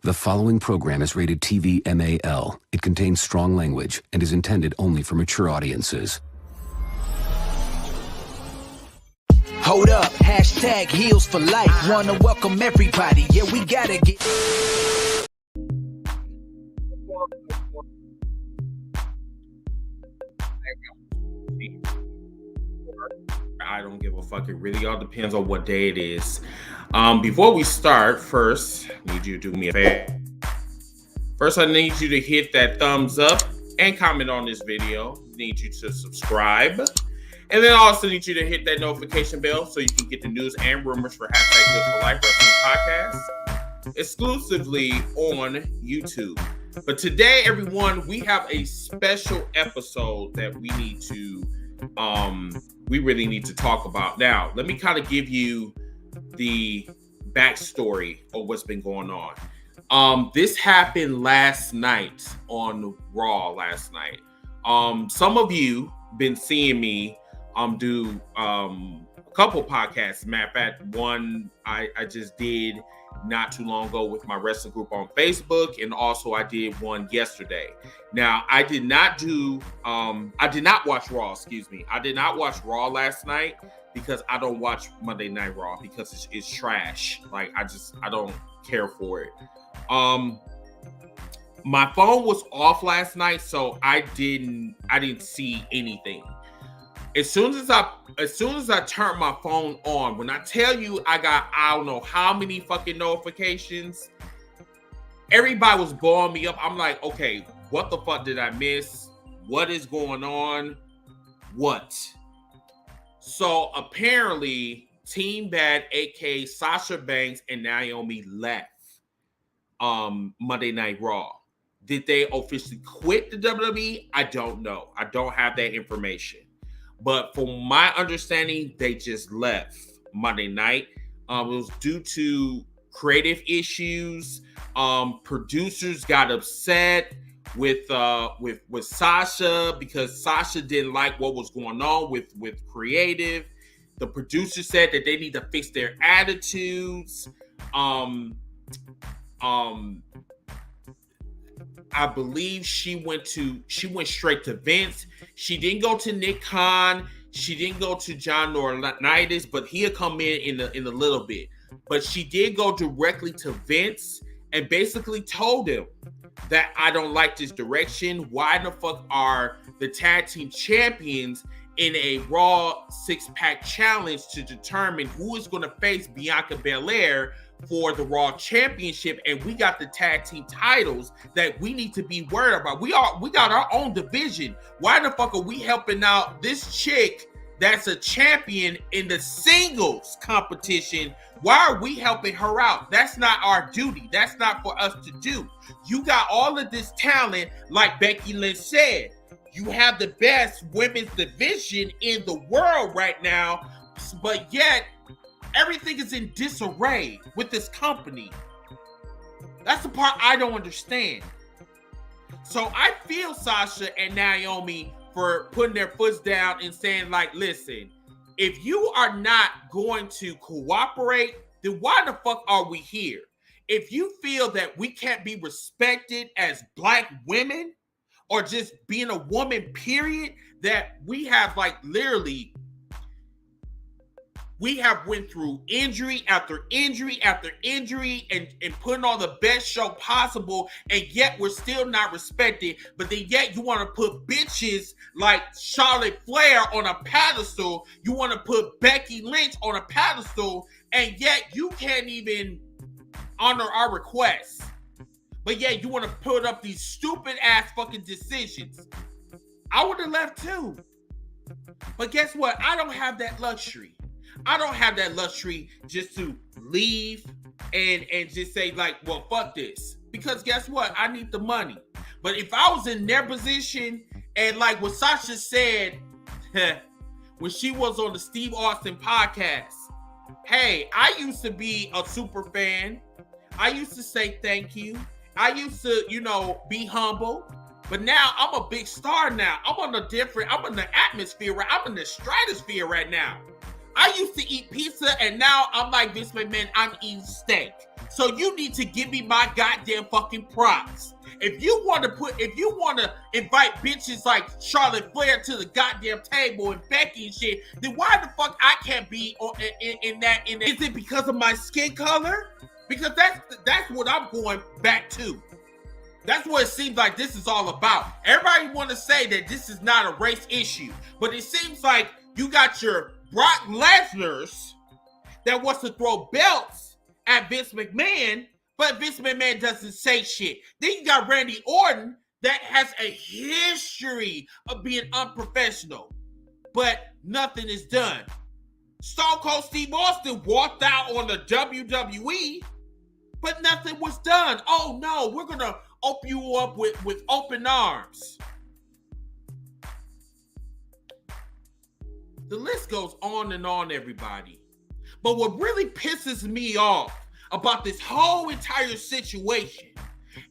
The following program is rated TV MAL. It contains strong language and is intended only for mature audiences. Hold up, hashtag heels for life. Wanna welcome everybody. Yeah, we gotta get. I don't give a fuck. It really all depends on what day it is. Before we start, first, I need you to do me a favor. First, I need you to hit that thumbs up and comment on this video. I need you to subscribe. And then I also need you to hit that notification bell so you can get the news and rumors for hashtag Heels for Life Wrestling Podcast exclusively on YouTube. But today, everyone, we have a special episode that we really need to talk about. Now, let me kind of give you the backstory of what's been going on. This happened last night on Raw last night. Some of you been seeing me do a couple podcasts. Matter of fact, one I just did not too long ago with my wrestling group on Facebook, and also I did one yesterday. Now, I did not watch Raw, I did not watch Raw last night because I don't watch Monday Night Raw because it's trash. Like, I don't care for it. My phone was off last night, so I didn't see anything. As soon as I turned my phone on, when I tell you I got I don't know how many fucking notifications, everybody was blowing me up. I'm like, okay, what the fuck did I miss? What is going on? What? So apparently, Team Bad, aka Sasha Banks and Naomi, left Monday Night Raw. Did they officially quit the WWE? I don't know. I don't have that information. But from my understanding, they just left Monday night. It was due to creative issues. Producers got upset with Sasha because Sasha didn't like what was going on with creative. The producers said that they need to fix their attitudes. I believe she went straight to Vince. She didn't go to Nick Khan. She didn't go to John Laurinaitis, but he'll come in a little bit. But she did go directly to Vince and basically told him that I don't like this direction. Why the fuck are the tag team champions in a Raw 6-pack challenge to determine who is going to face Bianca Belair for the Raw Championship, and we got the tag team titles that we need to be worried about. We got our own division. Why the fuck are we helping out this chick that's a champion in the singles competition? Why are we helping her out? That's not our duty. That's not for us to do. You got all of this talent, like Becky Lynch said. You have the best women's division in the world right now, but yet everything is in disarray with this company. That's the part I don't understand. So I feel Sasha and Naomi for putting their foots down and saying, like, listen, if you are not going to cooperate, then why the fuck are we here? If you feel that we can't be respected as Black women or just being a woman, period, that we have like literally we have went through injury after injury after injury and putting on the best show possible, and yet we're still not respected. But then yet you want to put bitches like Charlotte Flair on a pedestal. You want to put Becky Lynch on a pedestal, and yet you can't even honor our requests. But yet you want to put up these stupid ass fucking decisions. I would have left too. But guess what? I don't have that luxury. I don't have that luxury just to leave and just say like, well, fuck this. Because guess what? I need the money. But if I was in their position and like what Sasha said when she was on the Steve Austin podcast, hey, I used to be a super fan. I used to say thank you. I used to, be humble. But now I'm a big star now. I'm in the atmosphere. I'm in the stratosphere right now. I used to eat pizza, and now I'm like, Vince McMahon, I'm eating steak. So you need to give me my goddamn fucking props. If you want to invite bitches like Charlotte Flair to the goddamn table and Becky and shit, then why the fuck I can't be in that? Is it because of my skin color? Because that's what I'm going back to. That's what it seems like this is all about. Everybody want to say that this is not a race issue, but it seems like you got your Brock Lesnar's that wants to throw belts at Vince McMahon, but Vince McMahon doesn't say shit. Then you got Randy Orton that has a history of being unprofessional, but nothing is done. Stone Cold Steve Austin walked out on the WWE, but nothing was done. Oh no, we're going to open you up with open arms. The list goes on and on, everybody. But what really pisses me off about this whole entire situation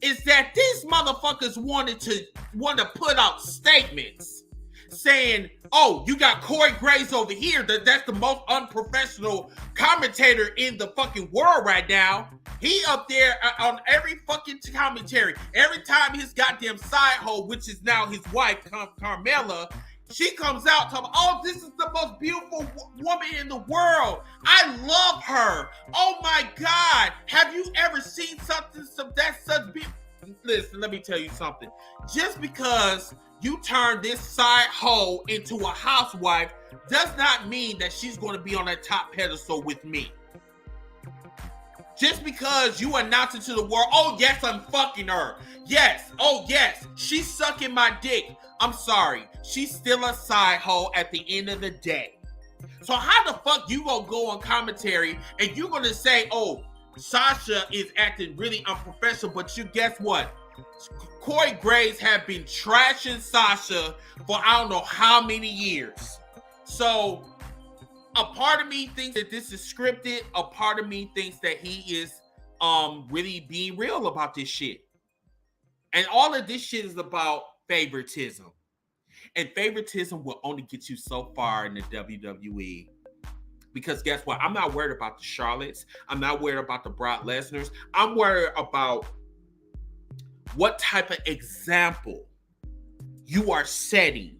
is that these motherfuckers want to put out statements saying, oh, you got Corey Graves over here, that's the most unprofessional commentator in the fucking world right now. He up there on every fucking commentary. Every time his goddamn side hoe, which is now his wife, Carmella, she comes out talking, oh, this is the most beautiful woman in the world. I love her. Oh my God. Have you ever seen something that's such beautiful? Listen, let me tell you something. Just because you turn this side hoe into a housewife does not mean that she's going to be on that top pedestal with me. Just because you announce it to the world, oh yes, I'm fucking her. Yes, oh yes, she's sucking my dick. I'm sorry, she's still a side hoe at the end of the day. So how the fuck you gonna go on commentary and you gonna say, oh, Sasha is acting really unprofessional, but you guess what? Corey Graves have been trashing Sasha for I don't know how many years. So a part of me thinks that this is scripted. A part of me thinks that he is really being real about this shit. And all of this shit is about favoritism. And favoritism will only get you so far in the WWE. Because guess what? I'm not worried about the Charlottes. I'm not worried about the Brock Lesnar's. I'm worried about what type of example you are setting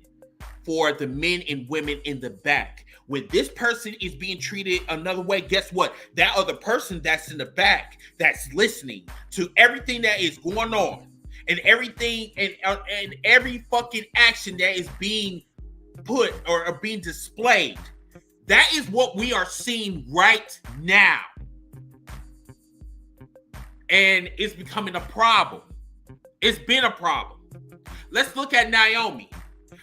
for the men and women in the back. When this person is being treated another way, guess what? That other person that's in the back, that's listening to everything that is going on and everything and every fucking action that is being put or being displayed. That is what we are seeing right now. And it's becoming a problem. It's been a problem. Let's look at Naomi.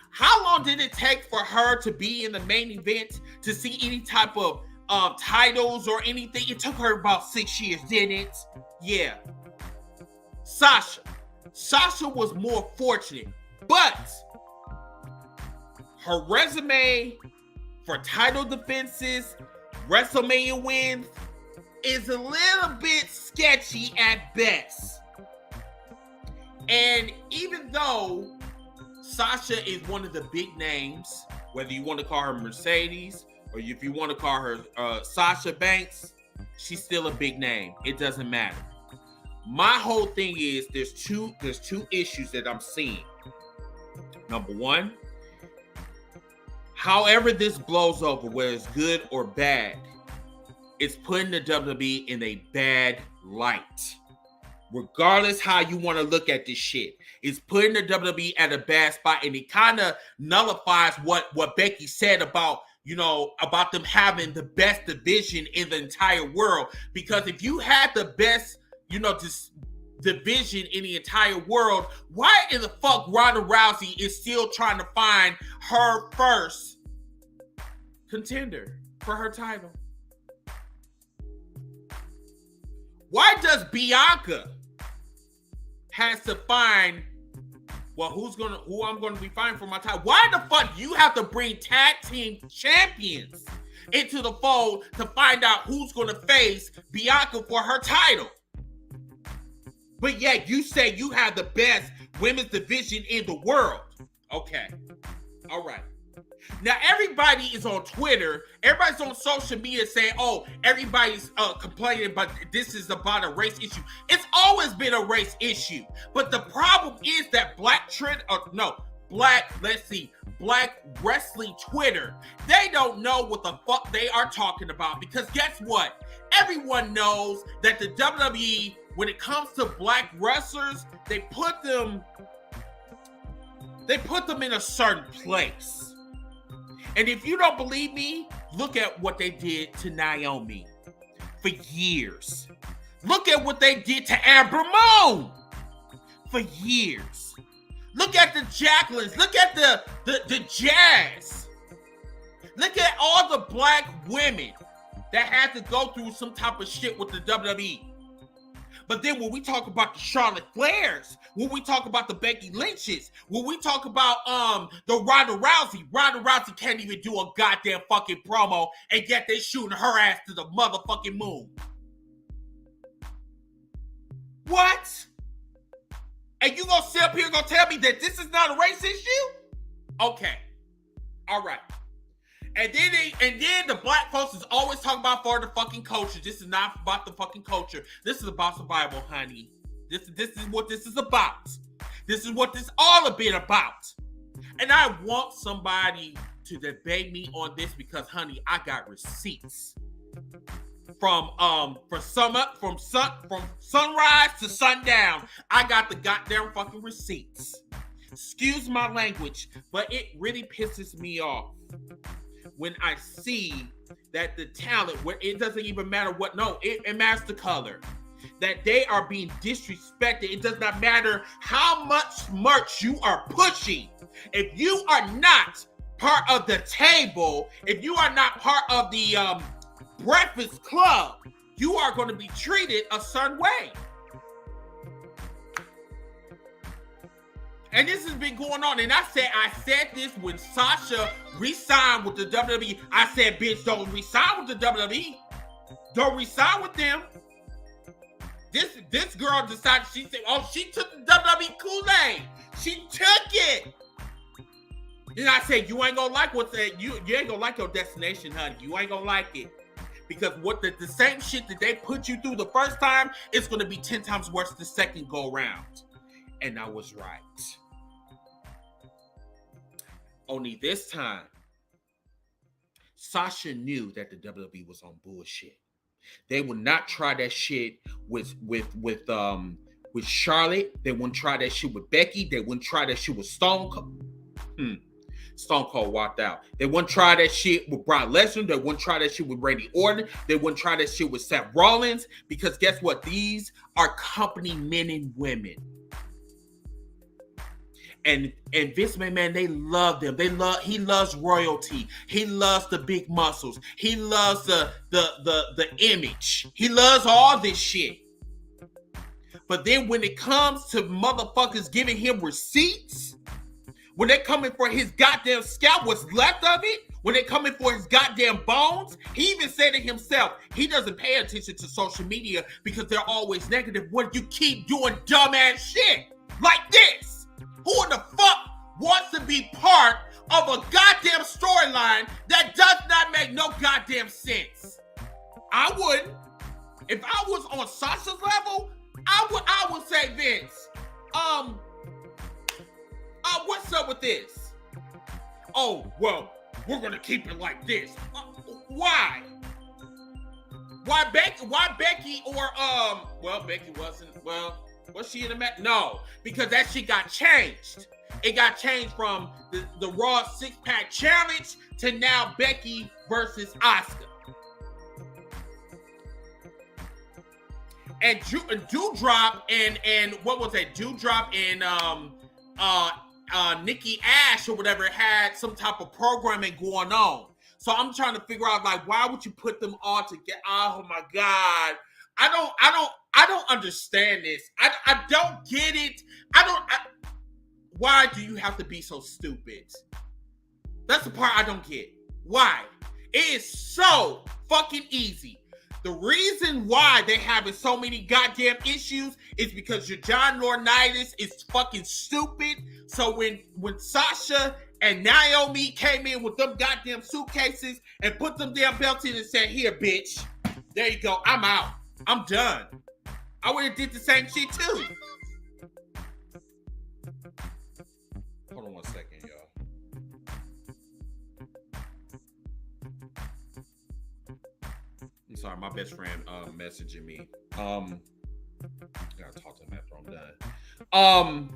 How long did it take for her to be in the main event to see any type of titles or anything? It took her about 6 years, didn't it? Yeah. Sasha was more fortunate, but her resume for title defenses, WrestleMania wins, is a little bit sketchy at best. And even though Sasha is one of the big names, whether you want to call her Mercedes or if you want to call her Sasha Banks, she's still a big name. It doesn't matter. My whole thing is there's two issues that I'm seeing. Number one, however this blows over, whether it's good or bad, it's putting the WWE in a bad light. Regardless how you want to look at this shit, it's putting the WWE at a bad spot, and it kind of nullifies what Becky said about, about them having the best division in the entire world. Because if you had the best, this division in the entire world, why in the fuck Ronda Rousey is still trying to find her first contender for her title? Why does Bianca has to find, who I'm going to be finding for my title? Why the fuck you have to bring tag team champions into the fold to find out who's going to face Bianca for her title? But yet you say you have the best women's division in the world. Okay. All right. Now, everybody is on Twitter. Everybody's on social media saying, oh, everybody's complaining, but this is about a race issue. It's always been a race issue. But the problem is that black wrestling Twitter, they don't know what the fuck they are talking about. Because guess what? Everyone knows that the WWE, when it comes to black wrestlers, they put them in a certain place. And if you don't believe me, look at what they did to Naomi for years. Look at what they did to Amber Moon for years. Look at the Jacquelines. Look at the Jazz. Look at all the black women that had to go through some type of shit with the WWE. But then when we talk about the Charlotte Flairs, when we talk about the Becky Lynches, when we talk about the Ronda Rousey can't even do a goddamn fucking promo, and yet they shooting her ass to the motherfucking moon. What? And you gonna sit up here and gonna tell me that this is not a race issue? Okay. All right. And then the black folks is always talking about for the fucking culture. This is not about the fucking culture. This is about survival, honey. This is what this is about. This is what this all been about. And I want somebody to debate me on this because, honey, I got receipts from sunrise to sundown. I got the goddamn fucking receipts. Excuse my language, but it really pisses me off when I see that the talent, where it doesn't even matter what, no, it matters the color, that they are being disrespected. It does not matter how much merch you are pushing. If you are not part of the table, if you are not part of the Breakfast Club, you are going to be treated a certain way. And this has been going on. And I said this when Sasha re-signed with the WWE. I said, bitch, don't re-sign with the WWE. Don't re-sign with them. This girl decided, she said, oh, she took the WWE Kool-Aid. She took it. Then I said, you ain't gonna like what's that. You ain't gonna like your destination, honey. You ain't gonna like it. Because what the same shit that they put you through the first time, it's gonna be 10 times worse the second go round. And I was right. Only this time, Sasha knew that the WWE was on bullshit. They would not try that shit with Charlotte. They wouldn't try that shit with Becky. They wouldn't try that shit with Stone Cold. Stone Cold walked out. They wouldn't try that shit with Brock Lesnar. They wouldn't try that shit with Randy Orton. They wouldn't try that shit with Seth Rollins. Because guess what? These are company men and women. And Vince McMahon, they love them. He loves royalty. He loves the big muscles. He loves the image. He loves all this shit. But then when it comes to motherfuckers giving him receipts, when they're coming for his goddamn scalp, what's left of it, when they're coming for his goddamn bones, he even said it himself. He doesn't pay attention to social media because they're always negative when you keep doing dumbass shit like this. Who in the fuck wants to be part of a goddamn storyline that does not make no goddamn sense? I wouldn't. If I was on Sasha's level, I would say, Vince, what's up with this? Oh, well, we're gonna keep it like this. Why? Why Becky or well, Becky wasn't, well, was she in the match? No, because that shit got changed. It got changed from the Raw 6-pack challenge to now Becky versus Asuka. And Doudrop and what was that? Doudrop and Nikki Ash or whatever had some type of programming going on. So I'm trying to figure out, like, why would you put them all together? Oh my God. I don't understand this. I don't get it. Why do you have to be so stupid? That's the part I don't get. Why? It is so fucking easy. The reason why they're having so many goddamn issues is because your John Laurinaitis is fucking stupid. So when Sasha And Naomi came in with them goddamn suitcases and put them damn belts in and said, here, bitch. There you go. I'm out. I'm done. I would have did the same shit too. Hold on 1 second, y'all. I'm sorry, my best friend messaging me. I gotta talk to him after I'm done.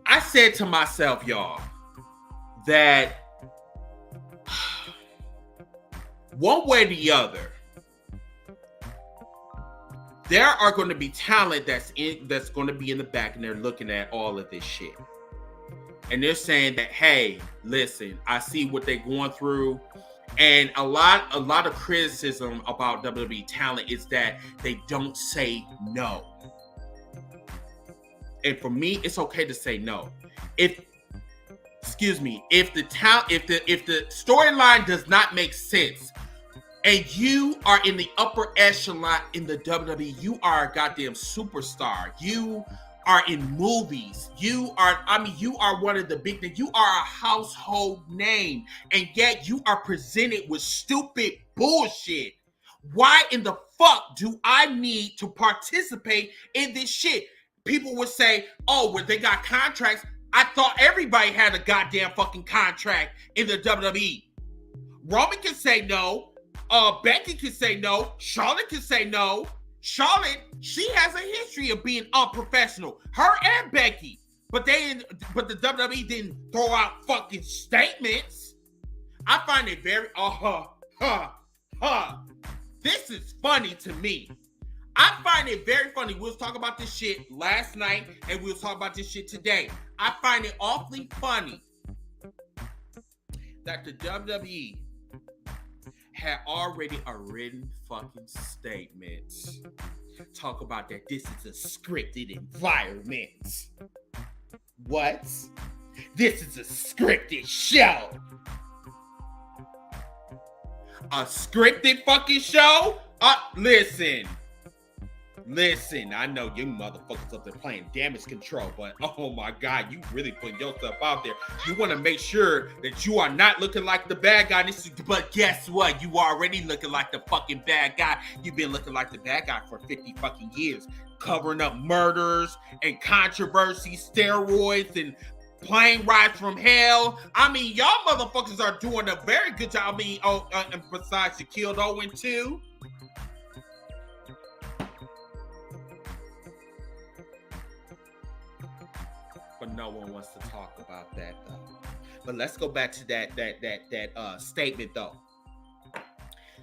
I said to myself, y'all, that one way or the other, there are going to be talent that's going to be in the back, and they're looking at all of this shit, and they're saying that, hey, listen, I see what they're going through, and a lot of criticism about WWE talent is that they don't say no. And for me, it's okay to say no. If the storyline does not make sense, and you are in the upper echelon in the WWE, you are a goddamn superstar. You are in movies. You are one of the big things. You are a household name, and yet you are presented with stupid bullshit. Why in the fuck do I need to participate in this shit? People would say, oh, well, they got contracts. I thought everybody had a goddamn fucking contract in the WWE. Roman can say no. Becky can say no. Charlotte can say no. Charlotte, she has a history of being unprofessional. Her and Becky. But the WWE didn't throw out fucking statements. I find it very, this is funny to me. I find it very funny. We was talking about this shit last night, and we was talking about this shit today. I find it awfully funny that the WWE had already a written fucking statement talk about that this is a scripted environment. What? This is a scripted show. A scripted fucking show? Listen, I know you motherfuckers up there playing damage control, but oh my God, you really put yourself out there. You want to make sure that you are not looking like the bad guy. But guess what? You already looking like the fucking bad guy. You've been looking like the bad guy for 50 fucking years, covering up murders and controversy, steroids and plane rides from hell. I mean, y'all motherfuckers are doing a very good job. I mean, and besides, you killed Owen too. But no one wants to talk about that though. But let's go back to that statement though.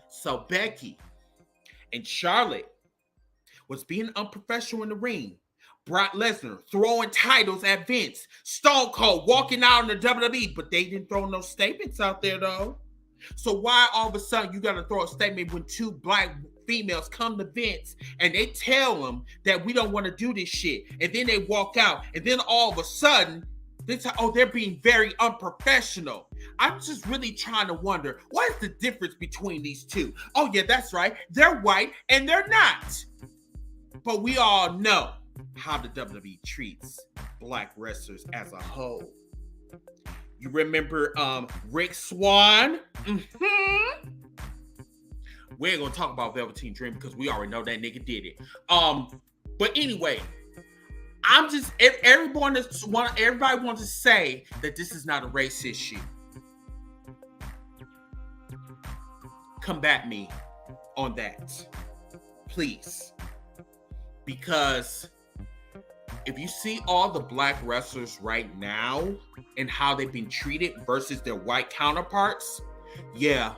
So Becky and Charlotte was being unprofessional in the ring. Brock Lesnar throwing titles at Vince. Stone Cold walking out in the WWE, but they didn't throw no statements out there though. So why all of a sudden you got to throw a statement when two black females come to Vince and they tell them that we don't want to do this shit, and then they walk out, and then all of a sudden they're being very unprofessional. I'm just really trying to wonder, what is the difference between these two? Oh yeah, that's right, they're white and they're not. But we all know how the WWE treats black wrestlers as a whole. You remember Rick Swann? Mm-hmm. We ain't gonna talk about Velveteen Dream because we already know that nigga did it. But anyway, everybody wants to say that this is not a race issue. Combat me on that, please, because if you see all the black wrestlers right now and how they've been treated versus their white counterparts, yeah,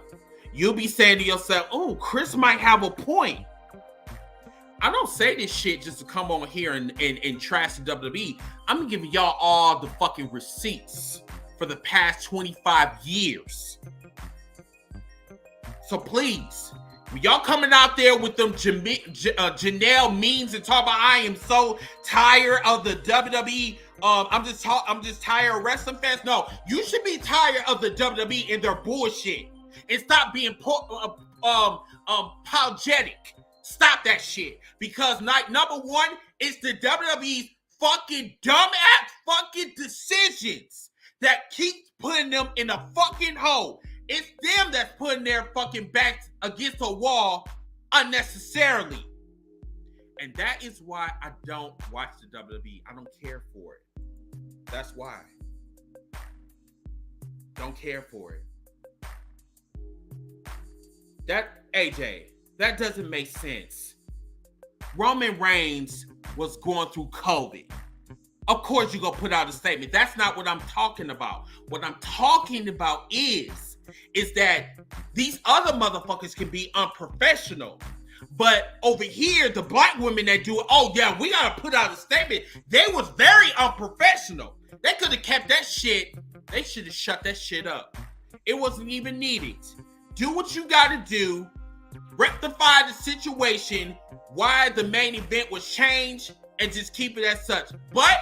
you'll be saying to yourself, oh, Chris might have a point. I don't say this shit just to come on here and trash the WWE. I'm giving y'all all the fucking receipts for the past 25 years. So please, when y'all coming out there with them Janelle memes and talk about I am so tired of the WWE, I'm just tired of wrestling fans. No, you should be tired of the WWE and their bullshit. And stop being apologetic. Stop that shit. Because number one, it's the WWE's fucking dumbass fucking decisions that keeps putting them in a fucking hole. It's them that's putting their fucking backs against a wall unnecessarily. And that is why I don't watch the WWE. I don't care for it. That's why. Don't care for it. That, AJ, that doesn't make sense. Roman Reigns was going through COVID. Of course you're going to put out a statement. That's not what I'm talking about. What I'm talking about is that these other motherfuckers can be unprofessional. But over here, the black women that do it, oh yeah, we got to put out a statement. They was very unprofessional. They could have kept that shit. They should have shut that shit up. It wasn't even needed. Do what you got to do. Rectify the situation. Why the main event was changed and just keep it as such. But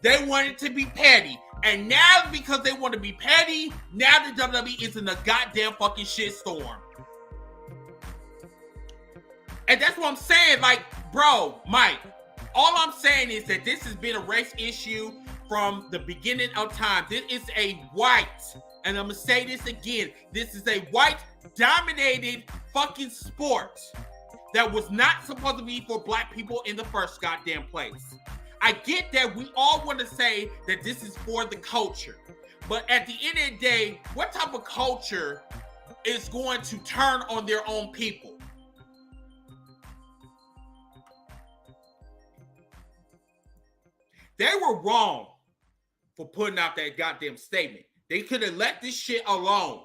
they wanted to be petty. And now because they want to be petty, now the WWE is in a goddamn fucking shitstorm. And that's what I'm saying. Like, bro, Mike, all I'm saying is that this has been a race issue from the beginning of time. This is a white, and I'm going to say this again, this is a white-dominated fucking sport that was not supposed to be for black people in the first goddamn place. I get that we all want to say that this is for the culture. But at the end of the day, what type of culture is going to turn on their own people? They were wrong for putting out that goddamn statement. They could have let this shit alone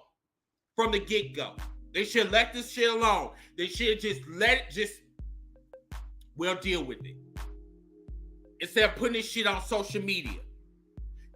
from the get-go. They should have let this shit alone. They should have just let it we'll deal with it. Instead of putting this shit on social media.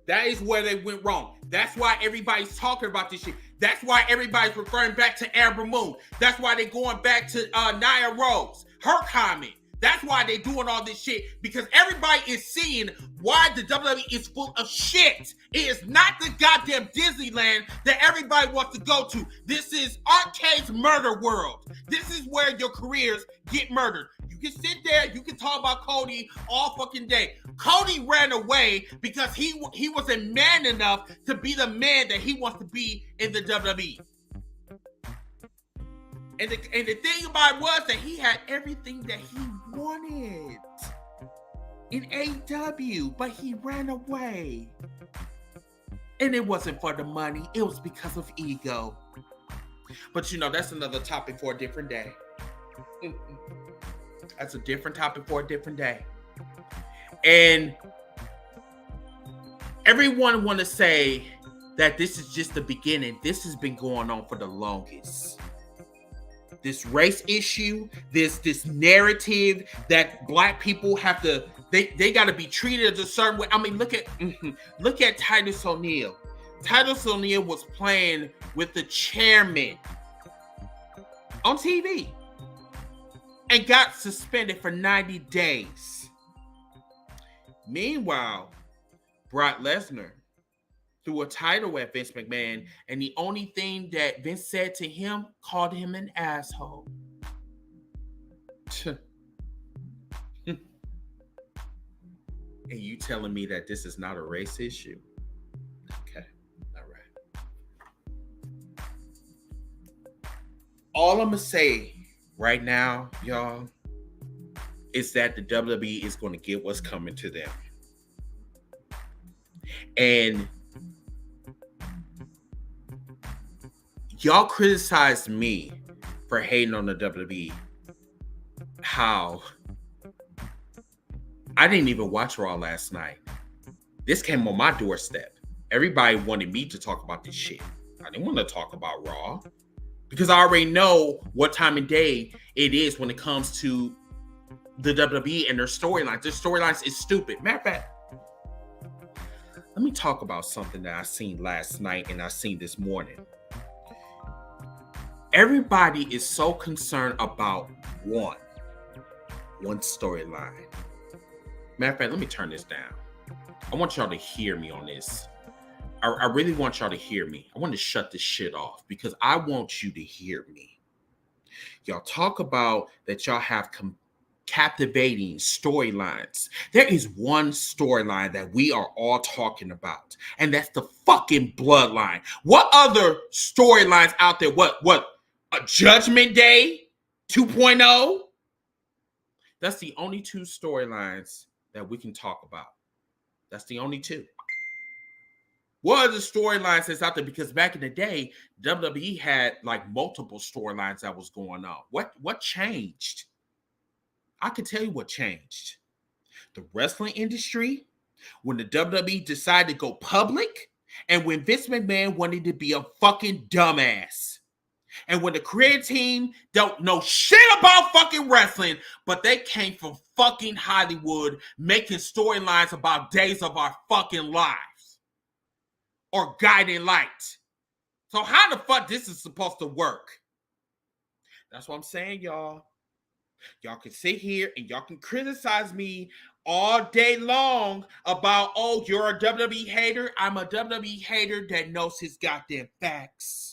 That is where they went wrong. That's why everybody's talking about this shit. That's why everybody's referring back to Amber Moon. That's why they're going back to Nia Rose, her comment. That's why they're doing all this shit, because everybody is seeing why the WWE is full of shit. It is not the goddamn Disneyland that everybody wants to go to. This is Arcade's murder world. This is where your careers get murdered. You can sit there, you can talk about Cody all fucking day. Cody ran away because he wasn't man enough to be the man that he wants to be in the WWE. And the thing about it was that he had everything that he wanted in AEW, but he ran away. And it wasn't for the money. It was because of ego. But you know, that's another topic for a different day. That's a different topic for a different day. And everyone want to say that this is just the beginning. This has been going on for the longest. This race issue, this narrative that black people have to, they got to be treated a certain way. I mean, look at Titus O'Neil. Titus O'Neil was playing with the chairman on TV and got suspended for 90 days. Meanwhile, Brock Lesnar threw a title at Vince McMahon, and the only thing that Vince said to him, called him an asshole. And you telling me that this is not a race issue? Okay, all right. All I'm gonna say right now, y'all, is that the WWE is going to get what's coming to them. And y'all criticized me for hating on the WWE. How I didn't even watch Raw last night. This came on my doorstep. Everybody wanted me to talk about this shit. I didn't want to talk about Raw because I already know what time of day it is when it comes to the WWE and their storylines. Their storylines is stupid. Matter of fact, let me talk about something that I seen last night and I seen this morning. Everybody is so concerned about one storyline. Matter of fact, let me turn this down. I want y'all to hear me on this. I really want y'all to hear me. I want to shut this shit off because I want you to hear me. Y'all talk about that y'all have captivating storylines. There is one storyline that we are all talking about, and that's the fucking bloodline. What other storylines out there? What? A Judgment Day 2.0? That's the only two storylines that we can talk about. That's the only two. What are the storylines that's out there? Because back in the day, WWE had like multiple storylines that was going on. What changed? I can tell you what changed. The wrestling industry, when the WWE decided to go public, and when Vince McMahon wanted to be a fucking dumbass. And when the creative team don't know shit about fucking wrestling, but they came from fucking Hollywood making storylines about days of our fucking lives. Or Guiding Light. So how the fuck this is supposed to work? That's what I'm saying, y'all. Y'all can sit here and y'all can criticize me all day long about, oh, you're a WWE hater. I'm a WWE hater that knows his goddamn facts.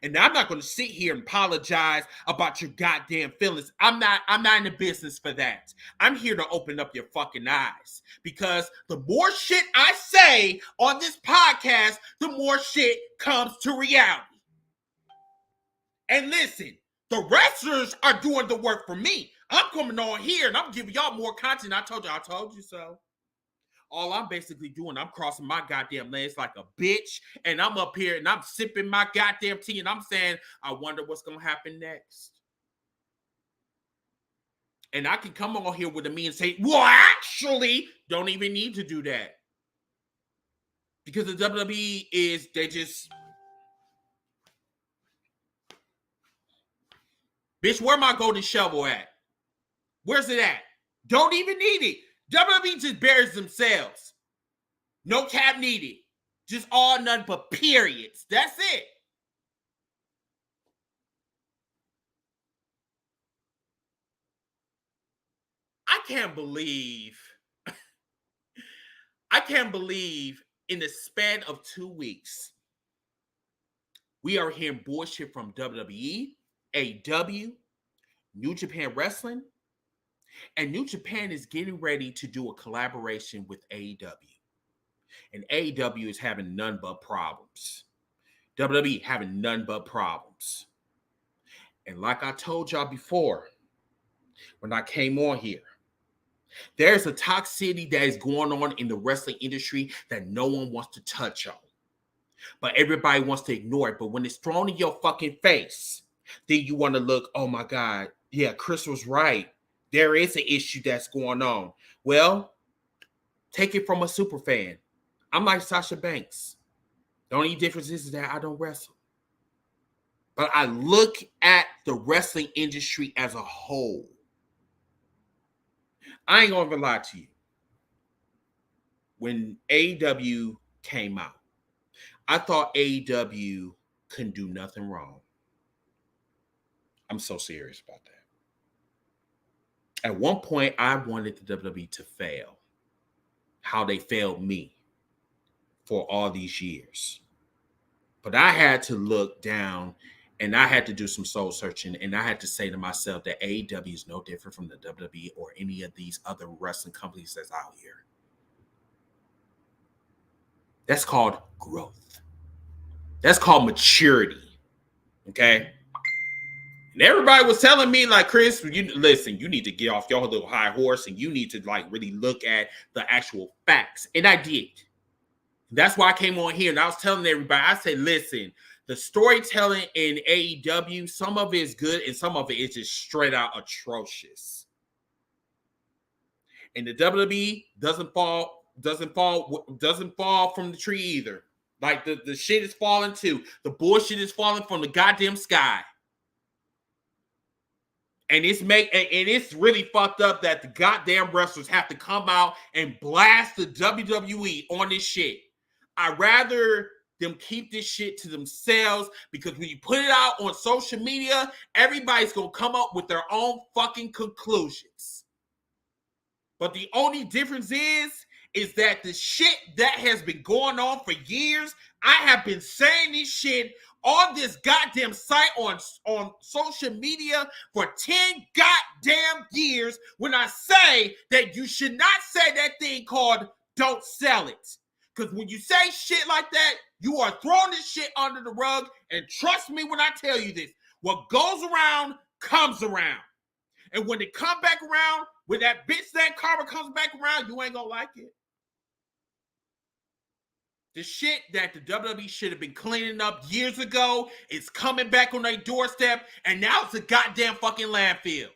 And I'm not going to sit here and apologize about your goddamn feelings. I'm not in the business for that. I'm here to open up your fucking eyes. Because the more shit I say on this podcast, the more shit comes to reality. And listen, the wrestlers are doing the work for me. I'm coming on here and I'm giving y'all more content. I told you so. All I'm basically doing, I'm crossing my goddamn legs like a bitch, and I'm up here and I'm sipping my goddamn tea, and I'm saying, I wonder what's gonna happen next. And I can come on here with me and say, well, actually, don't even need to do that. Because the WWE is, they just... Bitch, where my golden shovel at? Where's it at? Don't even need it. WWE just buries themselves. No cap needed. Just all none but periods. That's it. I can't believe in the span of 2 weeks, we are hearing bullshit from WWE, AEW, New Japan Wrestling, and New Japan is getting ready to do a collaboration with AEW. And AEW is having none but problems. WWE having none but problems. And like I told y'all before, when I came on here, there's a toxicity that is going on in the wrestling industry that no one wants to touch on. But everybody wants to ignore it. But when it's thrown in your fucking face, then you want to look, oh my God, yeah, Chris was right. There is an issue that's going on. Well, take it from a super fan. I'm like Sasha Banks. The only difference is that I don't wrestle. But I look at the wrestling industry as a whole. I ain't gonna lie to you. When AEW came out, I thought AEW couldn't do nothing wrong. I'm so serious about that. At one point, I wanted the WWE to fail. How they failed me for all these years. But I had to look down and I had to do some soul searching, and I had to say to myself that AEW is no different from the WWE or any of these other wrestling companies that's out here. That's called growth. That's called maturity. Okay? And everybody was telling me, like, Chris, you need to get off your little high horse and you need to, like, really look at the actual facts. And I did. That's why I came on here and I was telling everybody, I said, listen, the storytelling in AEW, some of it is good and some of it is just straight out atrocious. And the WWE doesn't fall from the tree either. Like the shit is falling too. The bullshit is falling from the goddamn sky. And it's really fucked up that the goddamn wrestlers have to come out and blast the WWE on this shit. I'd rather them keep this shit to themselves, because when you put it out on social media, everybody's gonna come up with their own fucking conclusions. But the only difference is that the shit that has been going on for years, I have been saying this shit on this goddamn site on social media for 10 goddamn years when I say that you should not say that thing called don't sell it. Because when you say shit like that, you are throwing this shit under the rug. And trust me when I tell you this, what goes around comes around. And when it come back around, when that bitch that karma comes back around, you ain't gonna like it. The shit that the WWE should have been cleaning up years ago is coming back on their doorstep, and now it's a goddamn fucking landfill.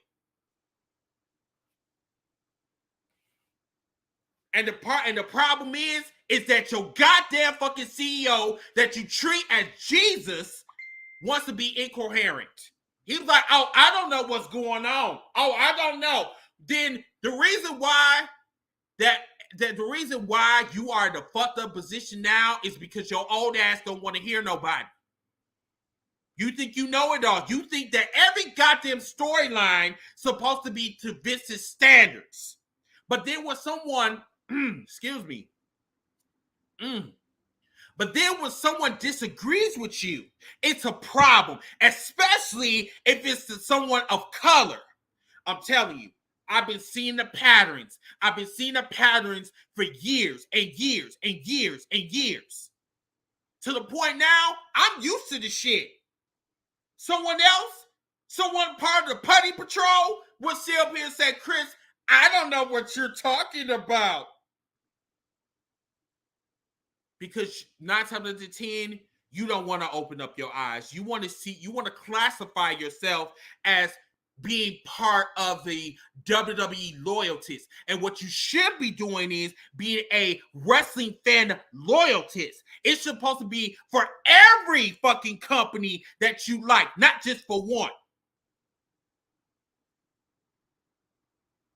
And the problem is that your goddamn fucking CEO that you treat as Jesus wants to be incoherent. He was like, oh, I don't know what's going on. Oh, I don't know. Then the reason why the reason why you are in the fucked up position now is because your old ass don't want to hear nobody. You think you know it all. You think that every goddamn storyline supposed to be to Vince's standards. But then when someone, excuse me, but then when someone disagrees with you, it's a problem, especially if it's someone of color. I'm telling you, I've been seeing the patterns. I've been seeing the patterns for years and years and years and years. To the point now, I'm used to the shit. Someone else, someone part of the Putty Patrol will sit up here and say, Chris, I don't know what you're talking about. Because 9 times out of 10, you don't want to open up your eyes. You want to classify yourself as being part of the WWE loyalties. And what you should be doing is being a wrestling fan loyalist. It's supposed to be for every fucking company that you like, not just for one.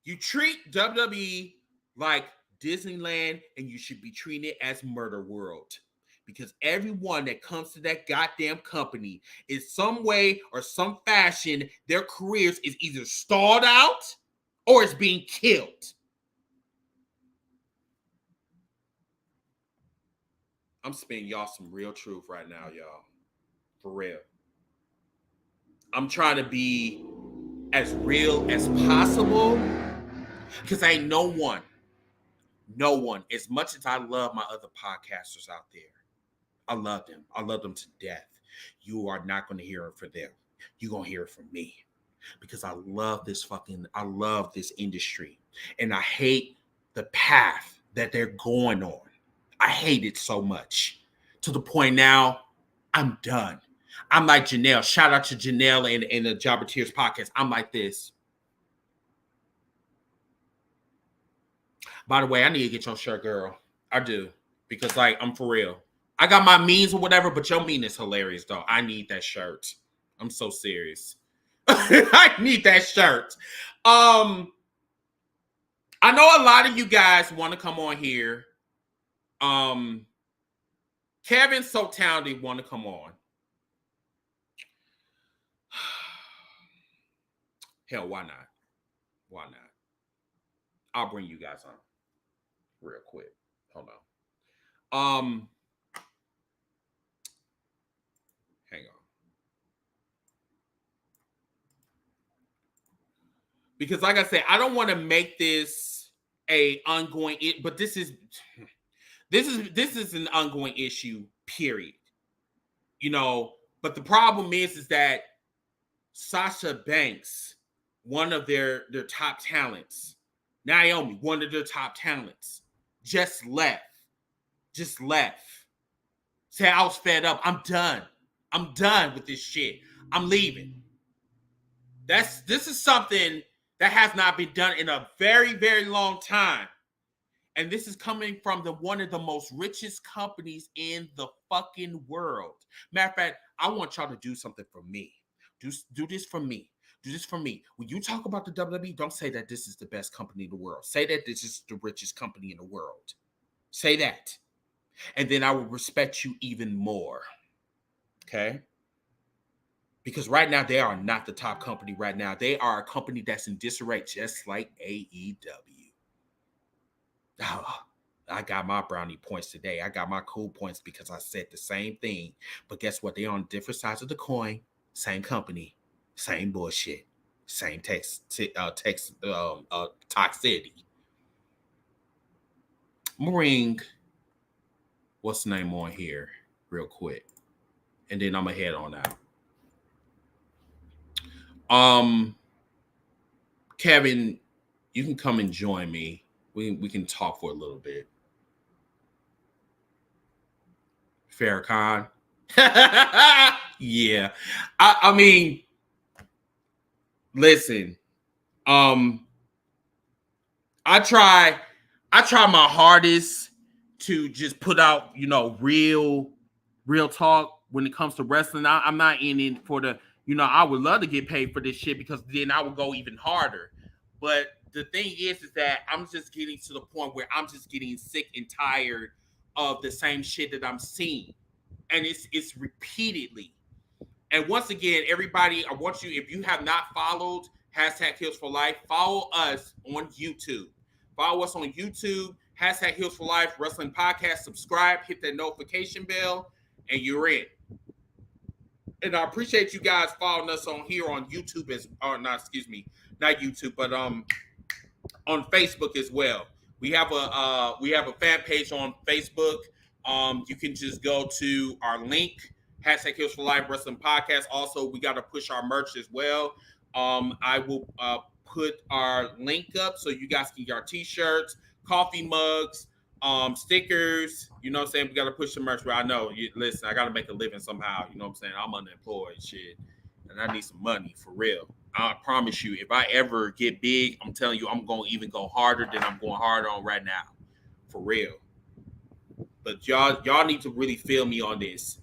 You treat WWE like Disneyland, and you should be treating it as Murder World. Because everyone that comes to that goddamn company is some way or some fashion, their careers is either stalled out or it's being killed. I'm spitting y'all some real truth right now, y'all. For real. I'm trying to be as real as possible because ain't no one, as much as I love my other podcasters out there, I love them. I love them to death. You are not going to hear it from them. You're going to hear it from me because I love this industry and I hate the path that they're going on. I hate it so much to the point now I'm done. I'm like Janelle. Shout out to Janelle and the Jobber Tears podcast. I'm like this. By the way, I need to get your shirt, girl. I do. Because I'm for real. I got my means or whatever, but your mean is hilarious, though. I need that shirt. I'm so serious. I need that shirt. I know a lot of you guys want to come on here. Kevin's so talented, want to come on. Hell, why not? Why not? I'll bring you guys on real quick. Hold on. Hang on. Because like I said, I don't want to make this a ongoing, but this is an ongoing issue, period. But the problem is that Sasha Banks, one of their top talents, Naomi, one of their top talents, just left. Say, I was fed up. I'm done. I'm done with this shit. I'm leaving. This is something that has not been done in a very, very long time. And this is coming from one of the most richest companies in the fucking world. Matter of fact, I want y'all to do something for me. Do this for me. Do this for me. When you talk about the WWE, don't say that this is the best company in the world. Say that this is the richest company in the world. Say that. And then I will respect you even more. Okay? Because right now, they are not the top company right now. They are a company that's in disarray, just like AEW. I got my brownie points today. I got my cool points because I said the same thing. But guess what? They're on different sides of the coin. Same company, same bullshit, same toxicity. Bring what's the name on here real quick, and then I'm gonna head on out. Kevin, you can come and join me. We can talk for a little bit. Farrakhan. Yeah. I mean, listen. Um, I try my hardest to just put out, real talk when it comes to wrestling. I'm not in it for the, I would love to get paid for this shit because then I would go even harder. But the thing is that I'm just getting to the point where I'm just getting sick and tired of the same shit that I'm seeing. And it's repeatedly. And once again, everybody, I want you, if you have not followed hashtag Heels for Life, follow us on YouTube. Follow us on YouTube, hashtag Heels for Life, Wrestling Podcast. Subscribe, hit that notification bell, and you're in. And I appreciate you guys following us on here on YouTube not YouTube, but on Facebook as well. We have a fan page on Facebook. You can just go to our link, hashtag Heels for Life Wrestling Podcast. Also, we got to push our merch as well. I will put our link up so you guys can get our t-shirts, coffee mugs, stickers. You know what I'm saying? We got to push the merch. But I know, listen, I got to make a living somehow. You know what I'm saying? I'm unemployed, shit, and I need some money for real. I promise you, if I ever get big, I'm telling you, I'm going to even go harder than I'm going harder on right now. For real. But y'all need to really feel me on this.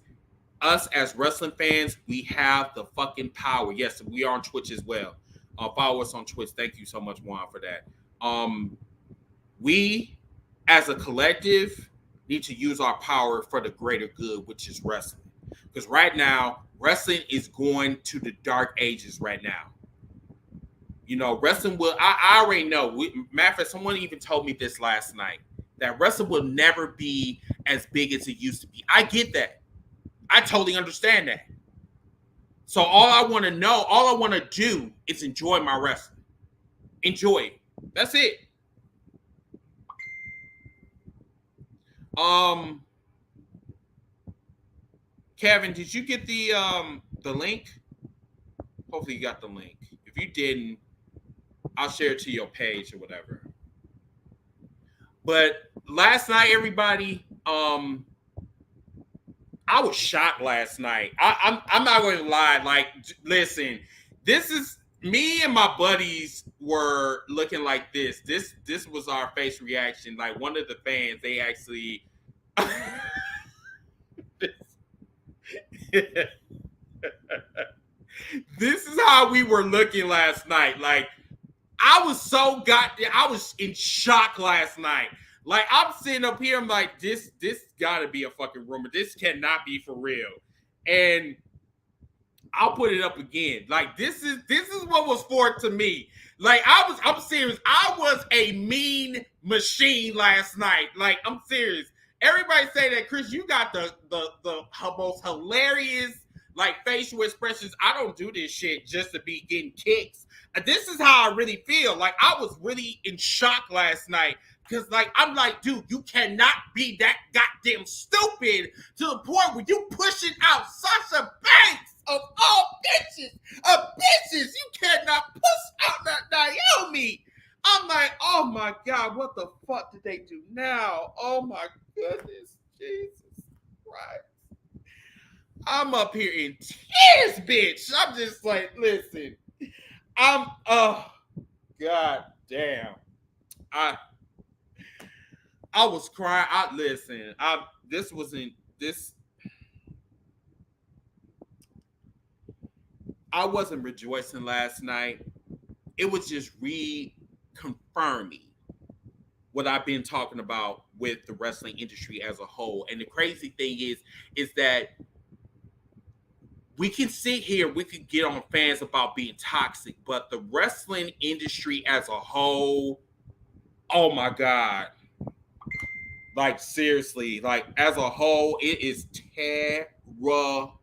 Us as wrestling fans, we have the fucking power. Yes, we are on Twitch as well. Follow us on Twitch. Thank you so much, Juan, for that. We, as a collective, need to use our power for the greater good, which is wrestling. Because right now, wrestling is going to the dark ages right now. Wrestling will, I already know. Matter of fact, someone even told me this last night, that wrestling will never be as big as it used to be. I get that. I totally understand that. So all I want to do is enjoy my wrestling. Enjoy it. That's it. Kevin, did you get the link? Hopefully you got the link. If you didn't, I'll share it to your page or whatever. But last night, everybody, I was shocked last night. I'm not going to lie. Like, listen, this is me and my buddies were looking like this. This was our face reaction. Like, one of the fans, they actually. This is how we were looking last night. Like, I was in shock last night. Like, I'm sitting up here, I'm like, this gotta be a fucking rumor. This cannot be for real. And I'll put it up again. Like, this is what was for to me. Like, I'm serious. I was a mean machine last night. Like, I'm serious. Everybody say that, Chris, you got the most hilarious, like, facial expressions. I don't do this shit just to be getting kicks. This is how I really feel. Like, I was really in shock last night. Because, like, I'm like, dude, you cannot be that goddamn stupid to the point where you pushing out Sasha Banks of all bitches. You cannot push out that Naomi. I'm like, oh, my God, what the fuck did they do now? Oh, my goodness, Jesus Christ. I'm up here in tears, bitch. I'm just like, listen. Oh, God damn. I was crying. I wasn't rejoicing last night. It was just reconfirming what I've been talking about with the wrestling industry as a whole. And the crazy thing is that we can sit here, we can get on fans about being toxic, but the wrestling industry as a whole, oh my God. Like seriously, like as a whole, it is terrible.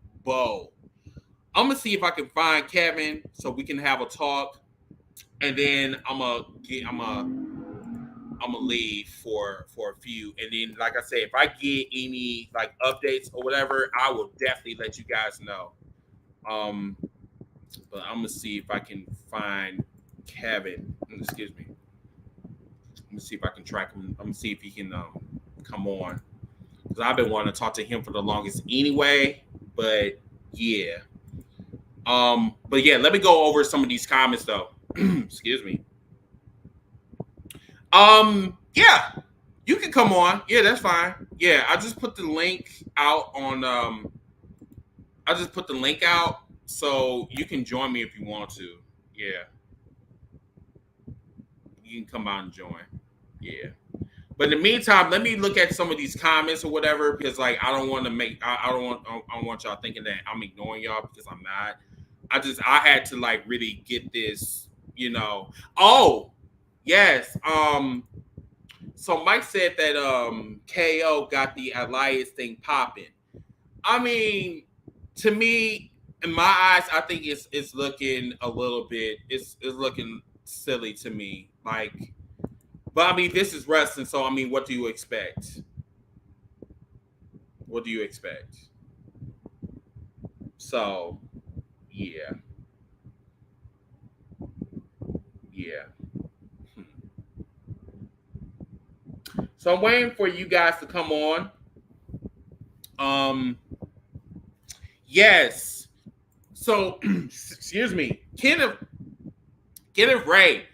I'm gonna see if I can find Kevin so we can have a talk, and then I'm gonna leave for a few, and then like I said, if I get any like updates or whatever, I will definitely let you guys know. Um, but I'm gonna see if I can find Kevin. Excuse me. Let me see if I can track him. I'm gonna see if he can come on because I've been wanting to talk to him for the longest anyway. But yeah. But yeah, let me go over some of these comments though. Excuse me. Yeah, you can come on. Yeah, that's fine. Yeah, I just put the link out on I just put the link out so you can join me if you want to. Yeah. You can come out and join. Yeah. But in the meantime, let me look at some of these comments or whatever because like I don't want to make I don't want y'all thinking that I'm ignoring y'all because I'm not. I had to like really get this, you know. Oh, yes. So Mike said that KO got the Elias thing popping. I mean, to me, in my eyes, I think it's looking a little bit it's looking silly to me. Like, but I mean, this is wrestling, so I mean, what do you expect? What do you expect? So, yeah, yeah. So I'm waiting for you guys to come on. Yes. So, excuse me, Kenneth Ray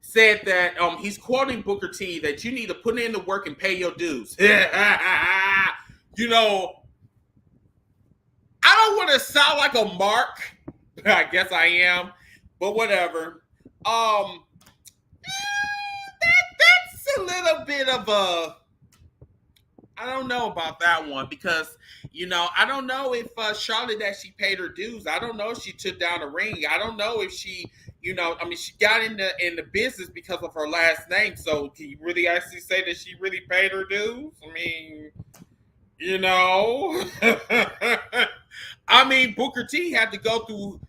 said that he's quoting Booker T that you need to put in the work and pay your dues. You know, I don't want to sound like a mark. I guess I am, but whatever. That's a little bit of a. I don't know about that one because you know I don't know if Charlotte actually paid her dues. I don't know if she took down the ring. I don't know if she, you know, I mean she got in the business because of her last name. So can you really actually say that she really paid her dues? I mean, you know, I mean Booker T had to go through.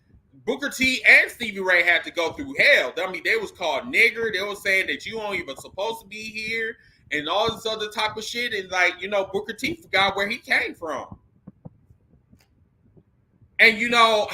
Booker T and Stevie Ray had to go through hell. I mean, they was called nigger. They was saying that you aren't even supposed to be here and all this other type of shit. And like, you know, Booker T forgot where he came from. And you know,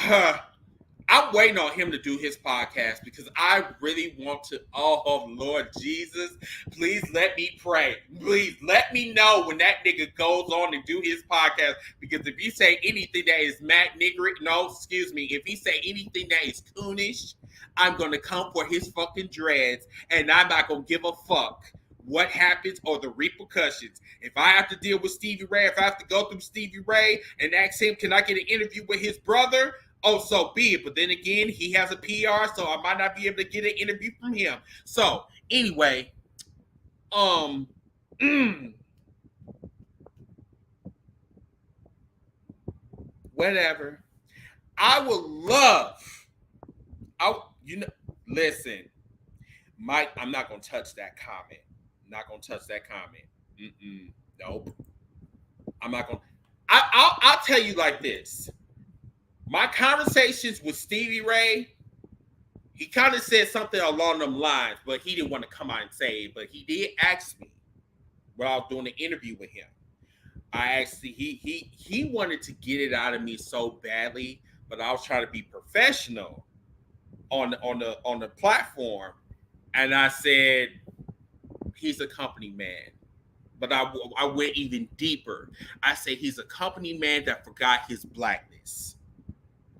I'm waiting on him to do his podcast because I really want to. Oh, Lord Jesus, please let me pray. Please let me know when that nigga goes on and do his podcast. Because if you say anything that is Matt Nigger, no, excuse me, if he say anything that is coonish, I'm gonna come for his fucking dreads, and I'm not gonna give a fuck what happens or the repercussions. If I have to deal with Stevie Ray, if I have to go through Stevie Ray and ask him, can I get an interview with his brother? Oh, so be it. But then again, he has a PR, so I might not be able to get an interview from him. So anyway, whatever. I would love. Listen, Mike. I'm not gonna touch that comment. Not gonna touch that comment. Nope. I'm not gonna. I'll tell you like this. My conversations with Stevie Ray, he kind of said something along them lines, but he didn't want to come out and say it. But he did ask me when I was doing the interview with him. I actually he wanted to get it out of me so badly, but I was trying to be professional on the platform, and I said he's a company man. But I went even deeper. I said he's a company man that forgot his blackness.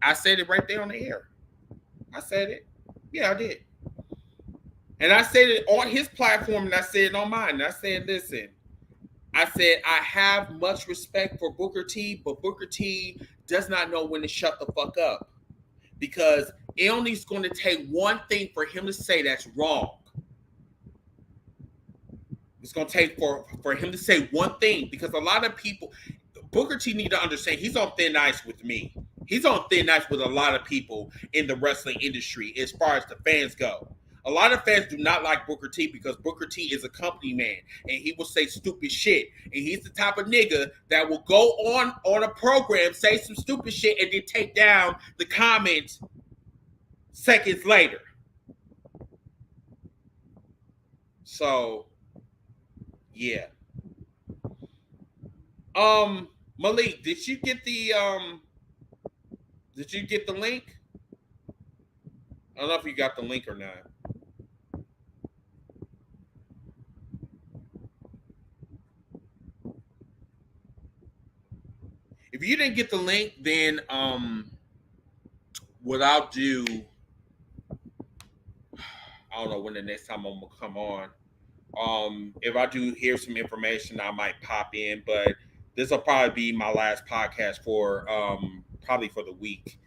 I said it right there on the air. I said it. Yeah, I did. And I said it on his platform and I said it on mine. And I said, listen, I said, I have much respect for Booker T, but Booker T does not know when to shut the fuck up. Because it only is going to take one thing for him to say that's wrong. It's going to take for him to say one thing. Because a lot of people, Booker T need to understand, he's on thin ice with me. He's on thin ice with a lot of people in the wrestling industry as far as the fans go. A lot of fans do not like Booker T because Booker T is a company man and he will say stupid shit. And he's the type of nigga that will go on a program, say some stupid shit, and then take down the comments seconds later. So, yeah. Malik, did you get the link? I don't know if you got the link or not. If you didn't get the link, then what I'll do, I don't know when the next time I'm gonna come on. If I do hear some information, I might pop in, but this will probably be my last podcast for probably for the week.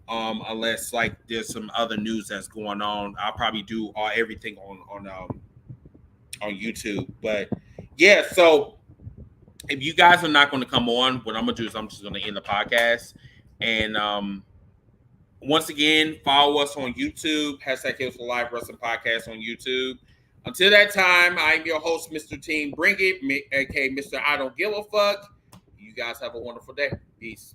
Unless like there's some other news that's going on, I'll probably do everything on YouTube. But yeah, so if you guys are not going to come on, what I'm gonna do is I'm just gonna end the podcast. And once again, follow us on YouTube, #Heels for Life Wrestling Podcast on YouTube. Until that time, I'm your host, Mr. Team Bring It, aka Mr. I Don't Give a Fuck. You guys have a wonderful day. Peace.